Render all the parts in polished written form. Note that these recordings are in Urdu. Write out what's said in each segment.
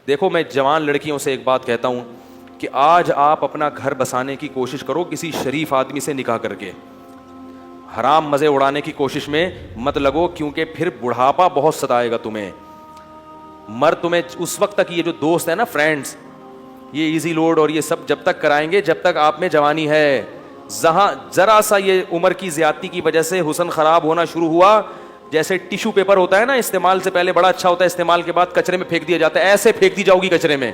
دیکھو میں جوان لڑکیوں سے ایک بات کہتا ہوں کہ آج آپ اپنا گھر بسانے کی کوشش کرو کسی شریف آدمی سے نکاح کر کے. حرام مزے اڑانے کی کوشش میں مت لگو, کیونکہ پھر بڑھاپا بہت ستائے گا تمہیں. تمہیں اس وقت تک یہ جو دوست ہے نا, فرینڈس, یہ ایزی لوڈ اور یہ سب جب تک کرائیں گے جب تک آپ میں جوانی ہے. جہاں ذرا سا یہ عمر کی زیادتی کی وجہ سے حسن خراب ہونا شروع ہوا, جیسے ٹیشو پیپر ہوتا ہے نا, استعمال سے پہلے بڑا اچھا ہوتا ہے, استعمال کے بعد کچرے میں پھینک دیا جاتا ہے, ایسے پھینک دی جاؤ گی کچرے میں.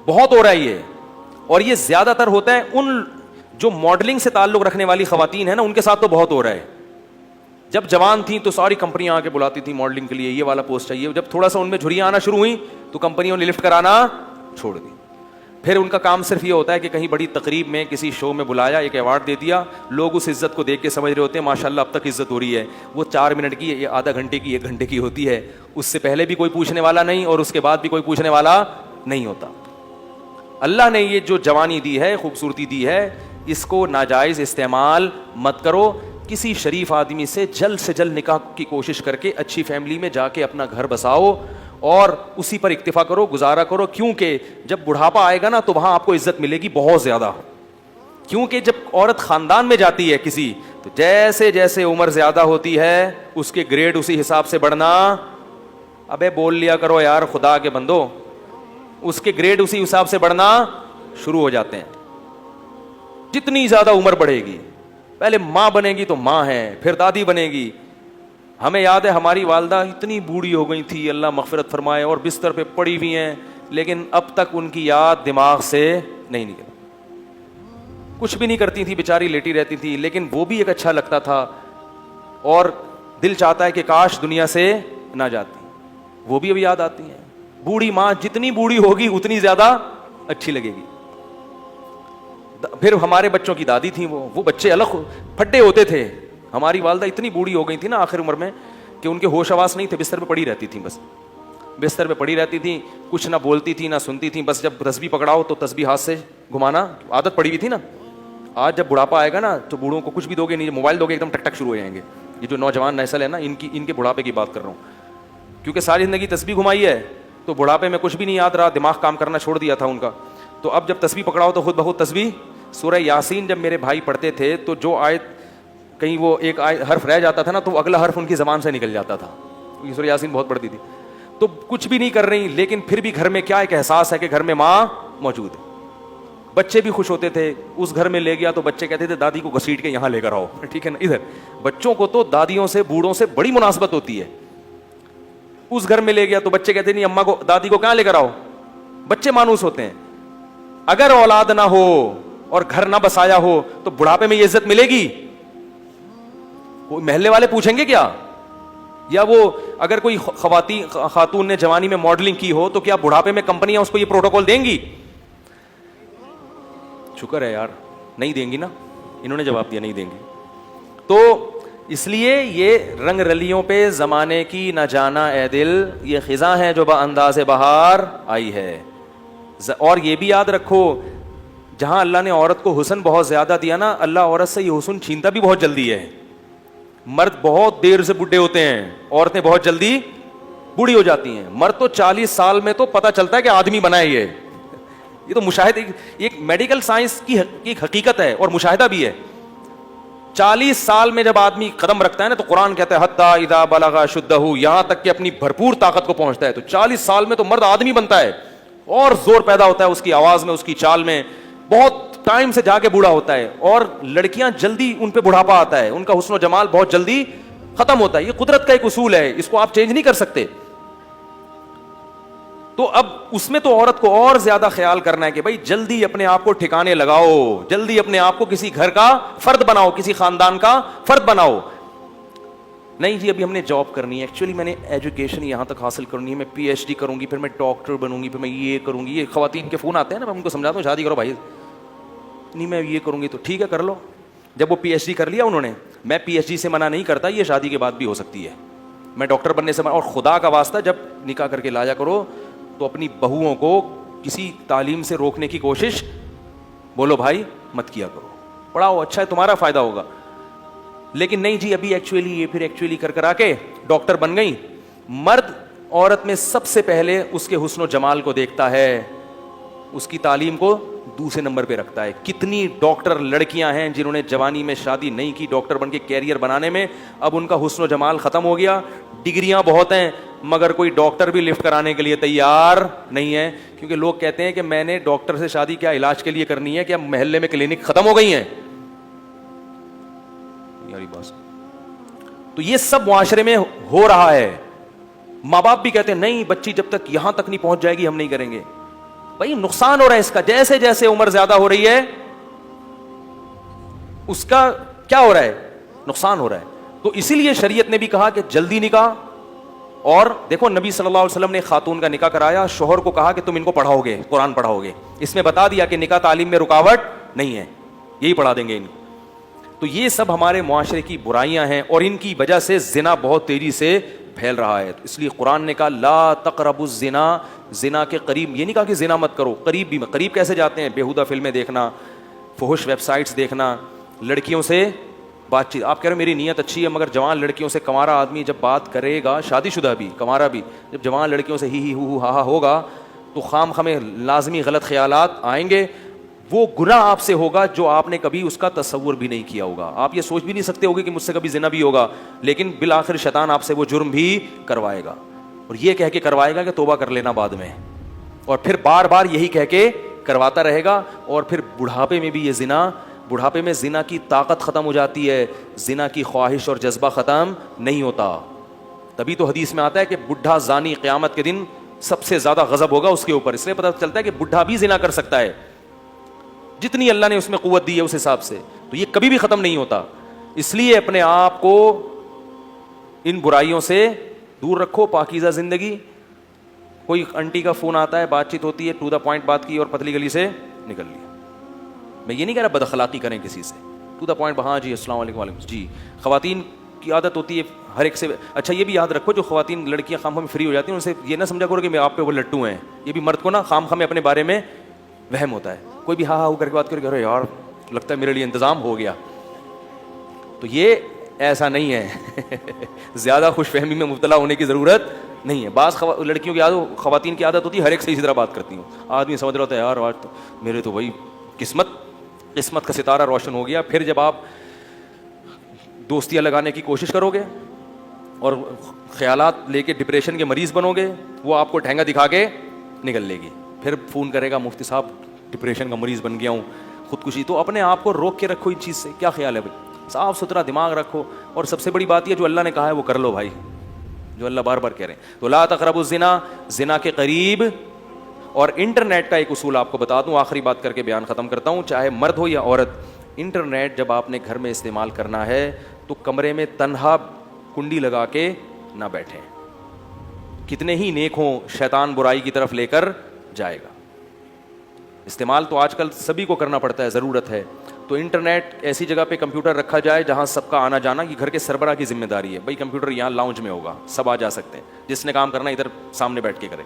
بہت ہو رہا ہے یہ, اور یہ زیادہ تر ہوتا ہے ان جو ماڈلنگ سے تعلق رکھنے والی خواتین ہیں نا, ان کے ساتھ تو بہت ہو رہا ہے. جب جوان تھیں تو ساری کمپنیاں آ کے بلاتی تھیں ماڈلنگ کے لیے, یہ والا پوسٹ چاہیے. جب تھوڑا سا ان میں جھریاں آنا شروع ہوئی تو کمپنیوں نے لفٹ کرانا چھوڑ دی. پھر ان کا کام صرف یہ ہوتا ہے کہ کہیں بڑی تقریب میں کسی شو میں بلایا, ایک ایوارڈ دے دیا, لوگ اس عزت کو دیکھ کے سمجھ رہے ہوتے ہیں ماشاء اللہ اب تک عزت ہو رہی ہے. وہ 4 منٹ کی, یہ آدھا گھنٹے کی, 1 گھنٹے کی ہوتی ہے. اس سے پہلے بھی کوئی پوچھنے والا نہیں اور اس کے بعد بھی کوئی پوچھنے والا نہیں ہوتا. اللہ نے یہ جو جوانی دی ہے, خوبصورتی دی ہے, اس کو ناجائز استعمال مت کرو. کسی شریف آدمی سے جلد نکاح کی کوشش کر کے اچھی فیملی میں جا کے اپنا گھر بساؤ اور اسی پر اکتفا کرو, گزارا کرو. کیونکہ جب بڑھاپا آئے گا نا تو وہاں آپ کو عزت ملے گی بہت زیادہ. کیونکہ جب عورت خاندان میں جاتی ہے کسی, تو جیسے جیسے عمر زیادہ ہوتی ہے اس کے گریڈ اسی حساب سے بڑھنا. ابے بول لیا کرو یار خدا کے بندو, اس کے گریڈ اسی حساب سے بڑھنا شروع ہو جاتے ہیں. جتنی زیادہ عمر بڑھے گی, پہلے ماں بنے گی تو ماں ہے, پھر دادی بنے گی. ہمیں یاد ہے ہماری والدہ اتنی بوڑھی ہو گئی تھی, اللہ مغفرت فرمائے, اور بستر پہ پڑی ہوئی ہیں, لیکن اب تک ان کی یاد دماغ سے نہیں نکلی. کچھ بھی نہیں کرتی تھی بیچاری, لیٹی رہتی تھی, لیکن وہ بھی ایک اچھا لگتا تھا اور دل چاہتا ہے کہ کاش دنیا سے نہ جاتی. وہ بھی اب یاد آتی ہیں. بوڑھی ماں جتنی بوڑھی ہوگی اتنی زیادہ اچھی لگے گی. پھر ہمارے بچوں کی دادی تھیں, وہ بچے الگ پھٹے ہوتے تھے. ہماری والدہ اتنی بوڑھی ہو گئی تھی نا آخر عمر میں کہ ان کے ہوش آواز نہیں تھے, بستر پہ پڑی رہتی تھیں, بس بستر پہ پڑی رہتی تھیں, کچھ نہ بولتی تھی نہ سنتی تھیں. بس جب تسبیح پکڑاؤ تو تسبیح ہاتھ سے گھمانا, عادت پڑی ہوئی تھی نا. آج جب بڑھاپا آئے گا نا تو بوڑھوں کو کچھ بھی دو گے نہیں, موبائل دو گے ایک دم ٹک ٹک شروع ہو جائیں گے. یہ جو نوجوان نسل ہے نا, ان کے بڑھاپے کی بات کر رہا ہوں, کیونکہ ساری زندگی تسبیح گھمائی ہے تو بڑھاپے میں کچھ بھی نہیں یاد رہا, دماغ کام کرنا چھوڑ دیا تھا ان کا. تو اب جب تسبیح پکڑاؤ تو خود بخود تسبیح. سورہ یاسین جب میرے بھائی پڑھتے تھے تو جو آیت کہیں وہ ایک حرف رہ جاتا تھا نا تو اگلا حرف ان کی زبان سے نکل جاتا تھا. سورہ یاسین بہت پڑھتی تھی. تو کچھ بھی نہیں کر رہی, لیکن پھر بھی گھر میں کیا ایک احساس ہے کہ گھر میں ماں موجود ہے. بچے بھی خوش ہوتے تھے. اس گھر میں لے گیا تو بچے کہتے تھے دادی کو گھسیٹ کے یہاں لے کر آؤ, ٹھیک ہے نا. ادھر بچوں کو تو دادیوں سے بوڑھوں سے بڑی مناسبت ہوتی ہے. اس گھر میں لے گیا تو بچے کہتے نہیں اماں کو دادی کو کہاں لے کر آؤ. بچے مانوس ہوتے ہیں. اگر اولاد نہ ہو اور گھر نہ بسایا ہو تو بڑھاپے میں یہ عزت ملے گی؟ محلے والے پوچھیں گے کیا؟ یا وہ اگر کوئی خاتون نے جوانی میں ماڈلنگ کی ہو تو کیا بڑھاپے میں کمپنیاں اس کو یہ پروٹوکول دیں گی؟ شکر ہے یار نہیں دیں گی نا, انہوں نے جواب دیا نہیں دیں گی. تو اس لیے یہ رنگ رلیوں پہ زمانے کی نہ جانا اے دل, یہ خزاں ہے جو بانداز بہار آئی ہے. اور یہ بھی یاد رکھو, جہاں اللہ نے عورت کو حسن بہت زیادہ دیا نا, اللہ عورت سے یہ حسن چھینتا بھی بہت جلدی ہے. مرد بہت دیر سے بڈھے ہوتے ہیں, عورتیں بہت جلدی بوڑھی ہو جاتی ہیں. مرد تو 40 سال میں تو پتہ چلتا ہے کہ آدمی بنا ہے. یہ تو مشاہدہ, ایک میڈیکل سائنس کی ایک حقیقت ہے اور مشاہدہ بھی ہے. 40 سال میں جب آدمی قدم رکھتا ہے نا تو قرآن کہتا ہے حتی اذا بلغ اشدہ, یہاں تک کہ اپنی بھرپور طاقت کو پہنچتا ہے. تو 40 سال میں تو مرد آدمی بنتا ہے اور زور پیدا ہوتا ہے اس کی آواز میں, اس کی چال میں. بہت ٹائم سے جا کے بوڑھا ہوتا ہے. اور لڑکیاں جلدی ان پہ بڑھاپا آتا ہے, ان کا حسن و جمال بہت جلدی ختم ہوتا ہے. یہ قدرت کا ایک اصول ہے, اس کو آپ چینج نہیں کر سکتے. تو اب اس میں تو عورت کو اور زیادہ خیال کرنا ہے کہ بھائی جلدی اپنے آپ کو ٹھکانے لگاؤ, جلدی اپنے آپ کو کسی گھر کا فرد بناؤ, کسی خاندان کا فرد بناؤ. نہیں جی ابھی ہم نے جاب کرنی ہے, ایکچولی میں نے ایجوکیشن یہاں تک حاصل کرنی ہے, میں پی ایچ ڈی کروں گی, پھر میں ڈاکٹر بنوں گی, پھر میں یہ کروں گی. یہ خواتین کے فون آتے ہیں نا, میں ان کو سمجھاتا ہوں شادی کرو بھائی. نہیں میں یہ کروں گی تو ٹھیک ہے کر لو. جب وہ پی ایچ ڈی کر لیا انہوں نے, میں پی ایچ ڈی سے منع نہیں کرتا, یہ شادی کے بعد بھی ہو سکتی ہے. میں ڈاکٹر بننے سے منع, اور خدا کا واسطہ جب نکاح کر کے لایا کرو تو اپنی بہوؤں کو کسی تعلیم سے روکنے کی کوشش بولو بھائی مت کیا کرو, پڑھاؤ, اچھا ہے تمہارا فائدہ ہوگا. لیکن نہیں جی ابھی ایکچولی یہ پھر ایکچولی کر آ کے ڈاکٹر بن گئی. مرد عورت میں سب سے پہلے اس کے حسن و جمال کو دیکھتا ہے, اس کی تعلیم کو دوسرے نمبر پہ رکھتا ہے. کتنی ڈاکٹر لڑکیاں ہیں جنہوں نے جوانی میں شادی نہیں کی ڈاکٹر بن کے کیریئر بنانے میں, اب ان کا حسن و جمال ختم ہو گیا, ڈگریاں بہت ہیں مگر کوئی ڈاکٹر بھی لفٹ کرانے کے لیے تیار نہیں ہے, کیونکہ لوگ کہتے ہیں کہ میں نے ڈاکٹر سے شادی کیا علاج کے لیے کرنی ہے, کیا محلے میں کلینک ختم ہو گئی ہیں یاری بات. تو یہ سب معاشرے میں ہو رہا ہے. ماں باپ بھی کہتے ہیں نہیں بچی جب تک یہاں تک نہیں پہنچ جائے گی ہم نہیں کریں گے. بھائی نقصان ہو رہا ہے اس کا, جیسے جیسے عمر زیادہ ہو رہی ہے اس کا کیا ہو رہا ہے, نقصان ہو رہا ہے. تو اسی لیے شریعت نے بھی کہا کہ جلدی نکاح. اور دیکھو نبی صلی اللہ علیہ وسلم نے خاتون کا نکاح کرایا, شوہر کو کہا کہ تم ان کو پڑھاؤ گے, قرآن پڑھاؤ گے. اس میں بتا دیا کہ نکاح تعلیم میں رکاوٹ نہیں ہے, یہی پڑھا دیں گے ان کو. تو یہ سب ہمارے معاشرے کی برائیاں ہیں اور ان کی وجہ سے زنا بہت تیزی سے پھیل رہا ہے. اس لیے قرآن نے کہا لا تقربوا الزنا, زنا کے قریب, یہ نہیں کہا کہ زنا مت کرو, قریب بھی. قریب کیسے جاتے ہیں؟ بیہودہ فلمیں دیکھنا, فحش ویب سائٹس دیکھنا, لڑکیوں سے بات چیت. آپ کہہ رہے میری نیت اچھی ہے مگر جوان لڑکیوں سے کنوارا آدمی جب بات کرے گا, شادی شدہ بھی کنوارا بھی, جب جوان لڑکیوں سے ہی ہو ہا ہا ہوگا تو خام خامے لازمی غلط خیالات آئیں گے. وہ گناہ آپ سے ہوگا جو آپ نے کبھی اس کا تصور بھی نہیں کیا ہوگا. آپ یہ سوچ بھی نہیں سکتے ہوگے کہ مجھ سے کبھی زنا بھی ہوگا, لیکن بالآخر شیطان آپ سے وہ جرم بھی کروائے گا, اور یہ کہہ کے کروائے گا کہ توبہ کر لینا بعد میں, اور پھر بار بار یہی کہہ کے کرواتا رہے گا. اور پھر بڑھاپے میں بھی یہ زنا, بڑھاپے میں زنا کی طاقت ختم ہو جاتی ہے, زنا کی خواہش اور جذبہ ختم نہیں ہوتا. تبھی تو حدیث میں آتا ہے کہ بڈھا زانی قیامت کے دن سب سے زیادہ غضب ہوگا اس کے اوپر. اس لیے پتہ چلتا ہے کہ بڈھا بھی زنا کر سکتا ہے جتنی اللہ نے اس میں قوت دی ہے اس حساب سے. تو یہ کبھی بھی ختم نہیں ہوتا. اس لیے اپنے آپ کو ان برائیوں سے دور رکھو, پاکیزہ زندگی. کوئی انٹی کا فون آتا ہے, بات چیت ہوتی ہے, ٹو دا پوائنٹ بات کی اور پتلی گلی سے نکل لیا. میں یہ نہیں کہہ رہا بد اخلاقی کریں کسی سے, ٹو دا پوائنٹ, ہاں جی السلام علیکم وعلیکم جی. خواتین کی عادت ہوتی ہے ہر ایک سے. اچھا یہ بھی یاد رکھو جو خواتین لڑکیاں خام خام فری ہو جاتی ہیں ان سے یہ نہ سمجھا کرو کہ میں آپ پہ وہ لٹو ہیں. یہ بھی مرد کو نا خام خام اپنے بارے میں وہم ہوتا ہے. کوئی بھی ہاں ہاں کر کے بات کرے یار لگتا ہے میرے لیے انتظام ہو گیا. تو یہ ایسا نہیں ہے. زیادہ خوش فہمی میں مبتلا ہونے کی ضرورت نہیں ہے. بعض لڑکیوں کی عادت, خواتین کی عادت ہوتی ہے ہر ایک سے اسی طرح بات کرتی ہوں. آدمی سمجھ رہا ہوتا ہے یار آج تو میرے تو وہی قسمت کا ستارہ روشن ہو گیا. پھر جب آپ دوستیاں لگانے کی کوشش کرو گے اور خیالات لے کے ڈپریشن کے مریض بنو گے, وہ آپ کو ٹھینگا دکھا کے نکل لے گی. پھر فون کرے گا مفتی صاحب ڈپریشن کا مریض بن گیا ہوں, خودکشی. تو اپنے آپ کو روک کے رکھو ان چیز سے. کیا خیال ہے بھائی؟ صاف ستھرا دماغ رکھو. اور سب سے بڑی بات یہ جو اللہ نے کہا ہے وہ کر لو بھائی, جو اللہ بار بار کہہ رہے ہیں. تو لا تقربوا الزنا, زنا کے قریب. اور انٹرنیٹ کا ایک اصول آپ کو بتا دوں, آخری بات کر کے بیان ختم کرتا ہوں, چاہے مرد ہو یا عورت. انٹرنیٹ جب آپ نے گھر میں استعمال کرنا ہے تو کمرے میں تنہا کنڈی لگا کے نہ بیٹھیں. کتنے ہی نیک ہوں شیطان برائی کی طرف لے کر جائے گا. استعمال تو آج کل سبھی کو کرنا پڑتا ہے, ضرورت ہے. تو انٹرنیٹ ایسی جگہ پہ کمپیوٹر رکھا جائے جہاں سب کا آنا جانا, یہ گھر کے سربراہ کی ذمہ داری ہے. بھائی کمپیوٹر یہاں لاؤنج میں ہوگا, سب آ جا سکتے ہیں, جس نے کام کرنا ادھر سامنے بیٹھ کے کرے,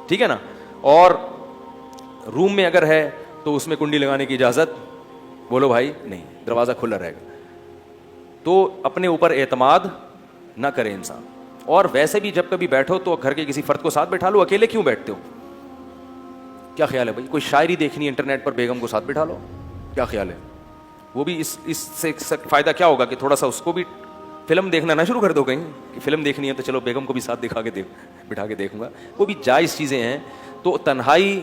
ٹھیک ہے نا. اور روم میں اگر ہے تو اس میں کنڈی لگانے کی اجازت بولو بھائی نہیں, دروازہ کھلا رہے گا. تو اپنے اوپر اعتماد نہ کرے انسان. اور ویسے بھی جب کبھی بیٹھو تو گھر کے کسی فرد کو ساتھ بٹھا لو, اکیلے کیوں بیٹھتے ہو؟ کیا خیال ہے بھائی؟ کوئی شاعری دیکھنی ہے انٹرنیٹ پر, بیگم کو ساتھ بٹھا لو. کیا خیال ہے؟ وہ بھی اس سے فائدہ کیا ہوگا کہ تھوڑا سا اس کو بھی فلم دیکھنا نہ شروع کر دو کہیں کہ فلم دیکھنی ہے تو چلو بیگم کو بھی ساتھ بٹھا کے دیکھوں گا. وہ بھی جائز چیزیں ہیں. تو تنہائی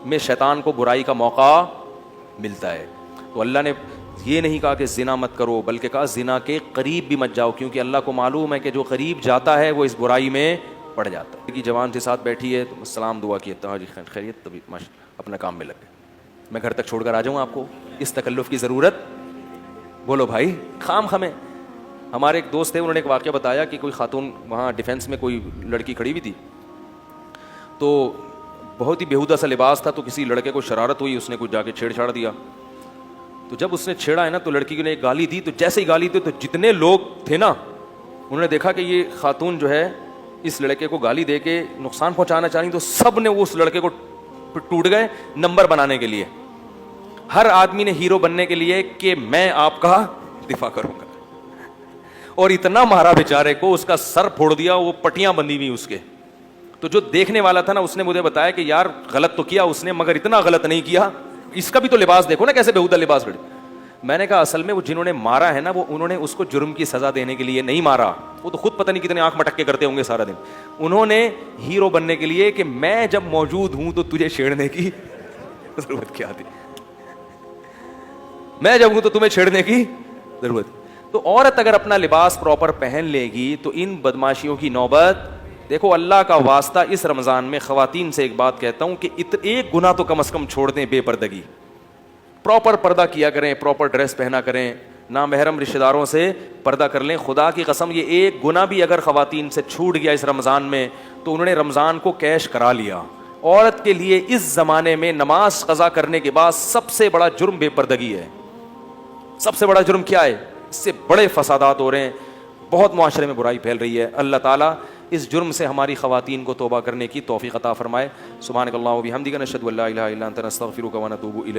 میں شیطان کو برائی کا موقع ملتا ہے. تو اللہ نے یہ نہیں کہا کہ زنا مت کرو, بلکہ کہا زنا کے قریب بھی مت جاؤ, کیونکہ اللہ کو معلوم ہے کہ جو قریب جاتا ہے وہ اس برائی میں پڑ جاتا ہے. کہ جوان کے ساتھ بیٹھی ہے تو السلام دعا کی, ہاں جی خیریت, تبھی اپنا کام میں لگے. میں گھر تک چھوڑ کر آ جاؤں آپ کو, اس تکلف کی ضرورت بولو بھائی خام خمیں. ہمارے ایک دوست تھے, انہوں نے ایک واقعہ بتایا کہ کوئی خاتون وہاں ڈیفینس میں کوئی لڑکی کھڑی ہوئی تھی, تو بہت ہی بیہودہ سا لباس تھا, تو کسی لڑکے کو شرارت ہوئی, اس نے کچھ جا کے چھیڑ چھاڑ دیا. تو جب اس نے چھیڑا ہے نا تو لڑکی نے ایک گالی دی, تو جیسے ہی گالی دی تو جتنے لوگ تھے نا انہوں نے دیکھا کہ یہ خاتون جو ہے اس لڑکے کو گالی دے کے نقصان پہنچانا چاہ رہی, تو سب نے اس لڑکے کو ٹوٹ گئے نمبر بنانے کے لیے. ہر آدمی نے ہیرو بننے کے لیے کہ میں آپ کا دفاع کروں گا. اور اتنا مارا بیچارے کو, اس کا سر پھوڑ دیا, وہ پٹیاں بندھی ہوئی اس کے. تو جو دیکھنے والا تھا نا, اس نے مجھے بتایا کہ یار غلط تو کیا اس نے, مگر اتنا غلط نہیں کیا, اس کا بھی تو لباس دیکھو نا کیسے بےہودہ لباس کھڑے. میں نے کہا اصل میں وہ جنہوں نے مارا ہے نا, وہ انہوں نے اس کو جرم کی سزا دینے کے لیے نہیں مارا, وہ تو خود پتہ نہیں کتنے آنکھ مٹک کے کرتے ہوں گے سارا دن. انہوں نے ہیرو بننے کے لیے کہ میں جب موجود ہوں تو تجھے چھیڑنے کی ضرورت کیا تھی, میں جب ہوں تو تمہیں چھیڑنے کی ضرورت. تو عورت اگر اپنا لباس پراپر پہن لے گی تو ان بدماشیوں کی نوبت. دیکھو اللہ کا واسطہ, اس رمضان میں خواتین سے ایک بات کہتا ہوں کہ ایک گناہ تو کم از کم چھوڑ دیں, بے پردگی. پراپر پردہ کیا کریں, پراپر ڈریس پہنا کریں, نامحرم رشتہ داروں سے پردہ کر لیں. خدا کی قسم یہ ایک گناہ بھی اگر خواتین سے چھوٹ گیا اس رمضان میں تو انہوں نے رمضان کو کیش کرا لیا. عورت کے لیے اس زمانے میں نماز قضا کرنے کے بعد سب سے بڑا جرم بے پردگی ہے. سب سے بڑا جرم کیا ہے؟ اس سے بڑے فسادات ہو رہے ہیں, بہت معاشرے میں برائی پھیل رہی ہے. اللہ تعالیٰ اس جرم سے ہماری خواتین کو توبہ کرنے کی توفیق عطا فرمائے. سبحانک اللہم و بحمدک، نشہد ان لا الہ الا انت، نستغفرک و نتوب الیک.